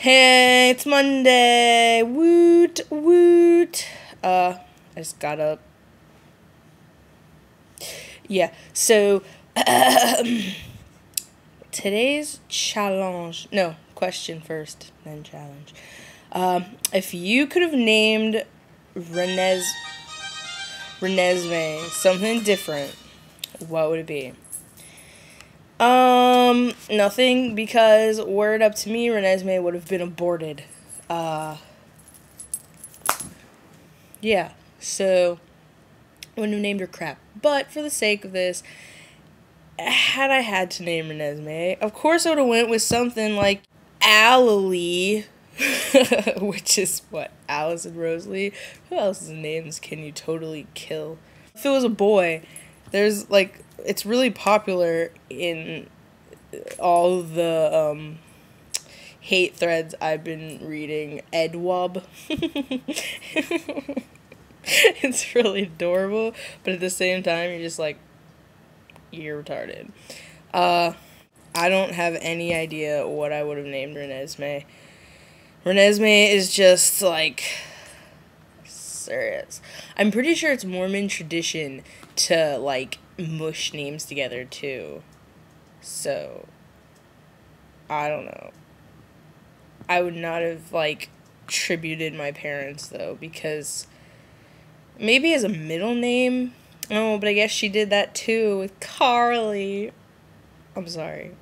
Hey, it's Monday. Woot, woot. I just got up. Yeah, so, today's challenge. No, question first, then challenge. If you could have named Renesmee something different, what would it be? Nothing, because were it up to me, Renesmee would have been aborted. Yeah, so, I wouldn't have named her crap. But, for the sake of this, had I had to name Renesmee, of course I would have went with something like Allelee, which is, what, Alice and Rosalie? Who else's names can you totally kill? If it was a boy, there's, like, it's really popular in all the, hate threads I've been reading. Edwub. It's really adorable, but at the same time, you're just like, you're retarded. I don't have any idea what I would have named Renesmee. Renesmee is just, like, serious. I'm pretty sure it's Mormon tradition to, like, mush names together, too. So, I don't know. I would not have, like, tributed my parents, though, because maybe as a middle name. Oh, but I guess she did that, too, with Carly. I'm sorry.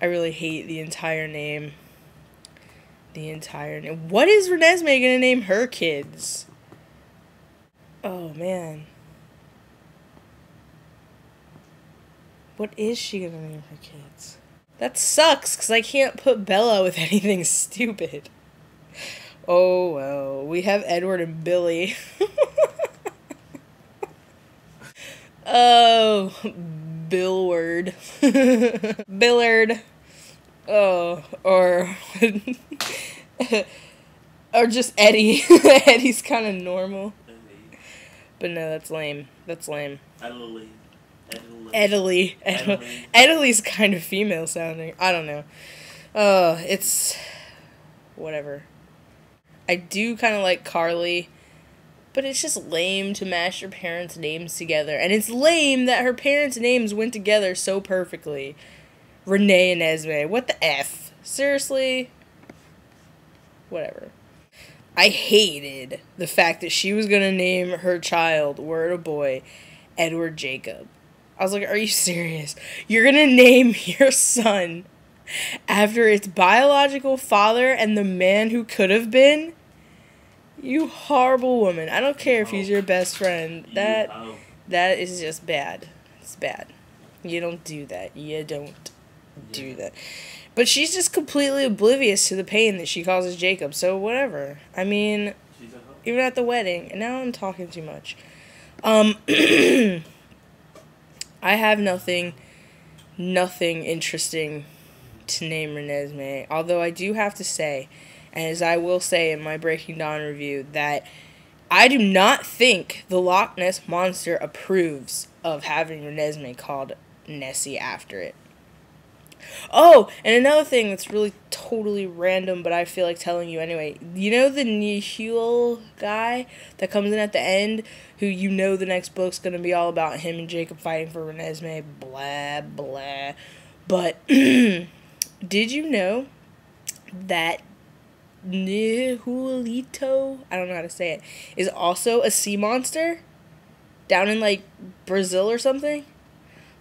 I really hate the entire name. What is Renesmee gonna name her kids? Oh, man. What is she gonna name her kids? That sucks, because I can't put Bella with anything stupid. Oh, well. We have Edward and Billy. Oh, Billward. Billard. Oh, or just Eddie. Eddie's kind of normal. But no, that's lame. Edalee's kind of female sounding. I don't know. It's whatever. I do kind of like Carly, but it's just lame to mash your parents' names together. And it's lame that her parents' names went together so perfectly. Renee and Esme. What the F? Seriously? Whatever. I hated the fact that she was gonna name her child, were it a boy, Edward Jacob. I was like, are you serious? You're gonna name your son after its biological father and the man who could have been? You horrible woman. I don't care if he's your best friend. That is just bad. It's bad. You don't do that. You don't do that. But she's just completely oblivious to the pain that she causes Jacob, so whatever. I mean, even at the wedding, and now I'm talking too much. I have nothing interesting to name Renesmee, although I do have to say, and as I will say in my Breaking Dawn review, that I do not think the Loch Ness Monster approves of having Renesmee called Nessie after it. Oh, and another thing that's really totally random, but I feel like telling you anyway. You know the Nihil guy that comes in at the end, who you know the next book's going to be all about him and Jacob fighting for Renesmee, blah, blah. But, did you know that Nihilito, I don't know how to say it, is also a sea monster? Down in, like, Brazil or something?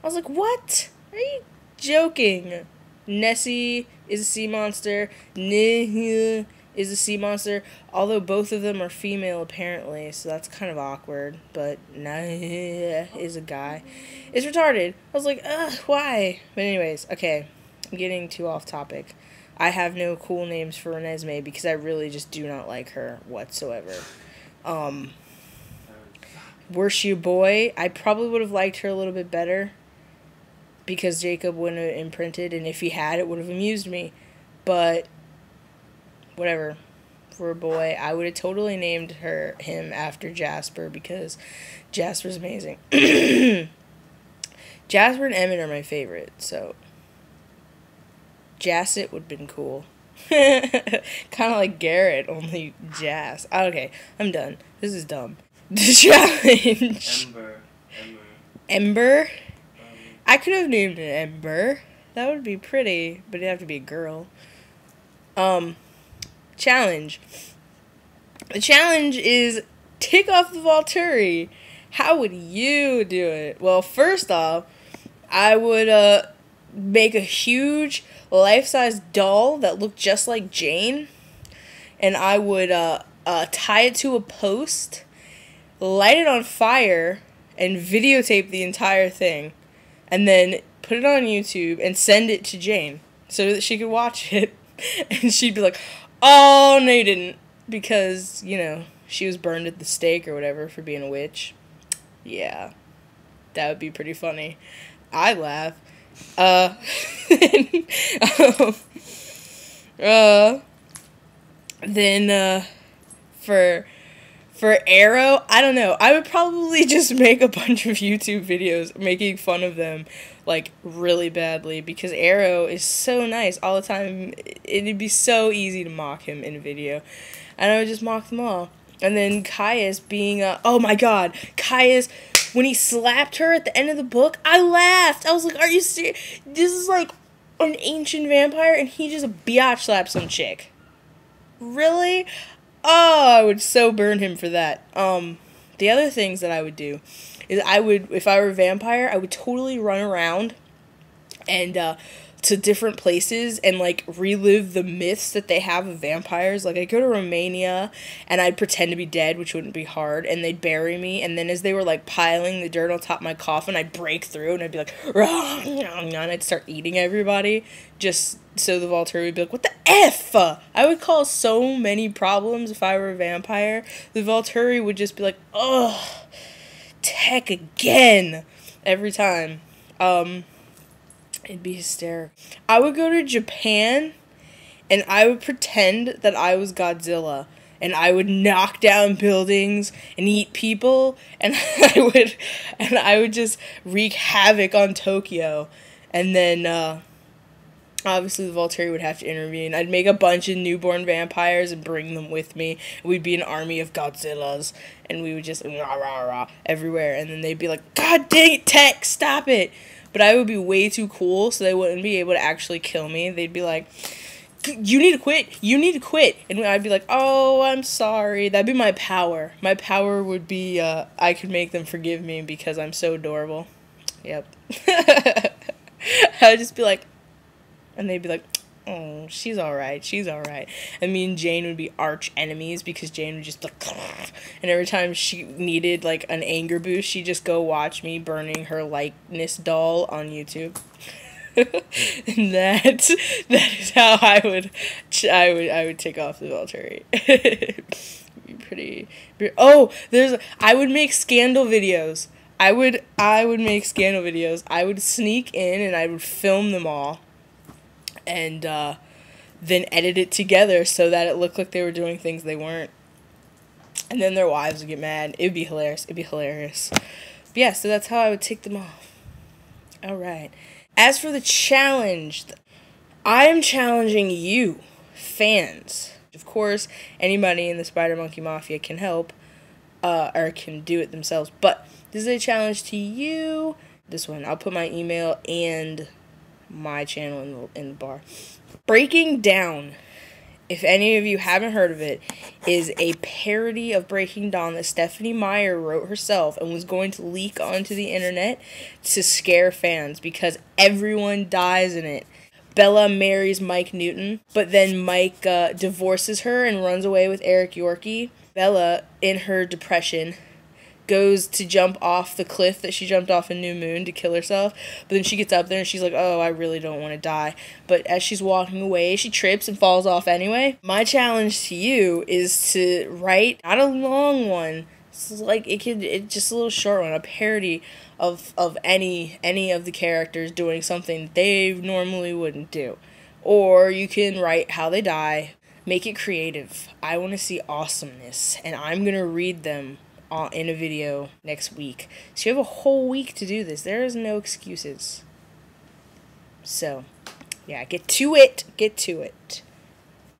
I was like, what? Are you joking? Nessie is a sea monster. Nihil is a sea monster. Although both of them are female, apparently, so that's kind of awkward. But Nihil is a guy. It's retarded. I was like, ugh, why? But anyways, okay. I'm getting too off topic. I have no cool names for Renesmee because I really just do not like her whatsoever. Were she a boy, I probably would have liked her a little bit better, because Jacob wouldn't have imprinted, and if he had, it would have amused me. But, whatever. For a boy, I would have totally named him after Jasper, because Jasper's amazing. Jasper and Emmett are my favorite, so Jasset would have been cool. Kind of like Garrett, only jazz. Okay, I'm done. This is dumb. The challenge. Ember? I could have named it Ember. That would be pretty, but it'd have to be a girl. Challenge. The challenge is take off the Volturi. How would you do it? Well, first off, I would make a huge life-size doll that looked just like Jane, and I would tie it to a post, light it on fire, and videotape the entire thing, and then put it on YouTube and send it to Jane so that she could watch it, and she'd be like, oh, no you didn't, because, you know, she was burned at the stake or whatever for being a witch. Yeah, that would be pretty funny. I'd laugh. Then for Arrow, I don't know. I would probably just make a bunch of YouTube videos making fun of them, like, really badly, because Arrow is so nice all the time. It'd be so easy to mock him in a video, and I would just mock them all. And then Caius being oh my god, Caius, when he slapped her at the end of the book, I laughed. I was like, are you serious? This is like an ancient vampire, and he just biatch slapped some chick. Really? Oh, I would so burn him for that. The other things that I would do is if I were a vampire, I would totally run around and to different places and like relive the myths that they have of vampires. Like I'd go to Romania and I'd pretend to be dead, which wouldn't be hard, and they'd bury me, and then as they were like piling the dirt on top of my coffin, I'd break through and I'd be like, and I'd start eating everybody just so the Volturi would be like, what the F? I would cause so many problems if I were a vampire. The Volturi would just be like, ugh, tech again, every time. It'd be hysterical. I would go to Japan, and I would pretend that I was Godzilla, and I would knock down buildings and eat people, and I would just wreak havoc on Tokyo, and then obviously the Volturi would have to intervene. I'd make a bunch of newborn vampires and bring them with me. We'd be an army of Godzillas, and we would just rah rah rah everywhere, and then they'd be like, God dang it, Tech, stop it! But I would be way too cool, so they wouldn't be able to actually kill me. They'd be like, you need to quit, you need to quit. And I'd be like, oh, I'm sorry. That'd be my power. My power would be, I could make them forgive me because I'm so adorable. Yep. I'd just be like, and they'd be like, oh, she's alright, she's alright. And me and Jane would be arch enemies because Jane would just be like, and every time she needed like an anger boost, she'd just go watch me burning her likeness doll on YouTube. And that is how I would take off the Volturi. Be pretty. Oh, I would make scandal videos. I would make scandal videos. I would sneak in and I would film them all. And then edit it together so that it looked like they were doing things they weren't. And then their wives would get mad. It'd be hilarious. It'd be hilarious. But yeah, so that's how I would take them off. Alright. As for the challenge, I am challenging you, fans. Of course, anybody in the Spider Monkey Mafia can help, or can do it themselves. But this is a challenge to you. This one, I'll put my email and my channel in the bar. Breaking Down, if any of you haven't heard of it, is a parody of Breaking Dawn that Stephanie Meyer wrote herself and was going to leak onto the internet to scare fans because everyone dies in it. Bella marries Mike Newton, but then Mike divorces her and runs away with Eric Yorkie. Bella, in her depression, goes to jump off the cliff that she jumped off in New Moon to kill herself, but then she gets up there and she's like, oh, I really don't want to die. But as she's walking away, she trips and falls off anyway. My challenge to you is to write, not a long one, it's like it's just a little short one, a parody of any of the characters doing something they normally wouldn't do. Or you can write how they die, make it creative. I want to see awesomeness, and I'm going to read them in a video next week. So you have a whole week to do this. There is no excuses. So, yeah, get to it. Get to it.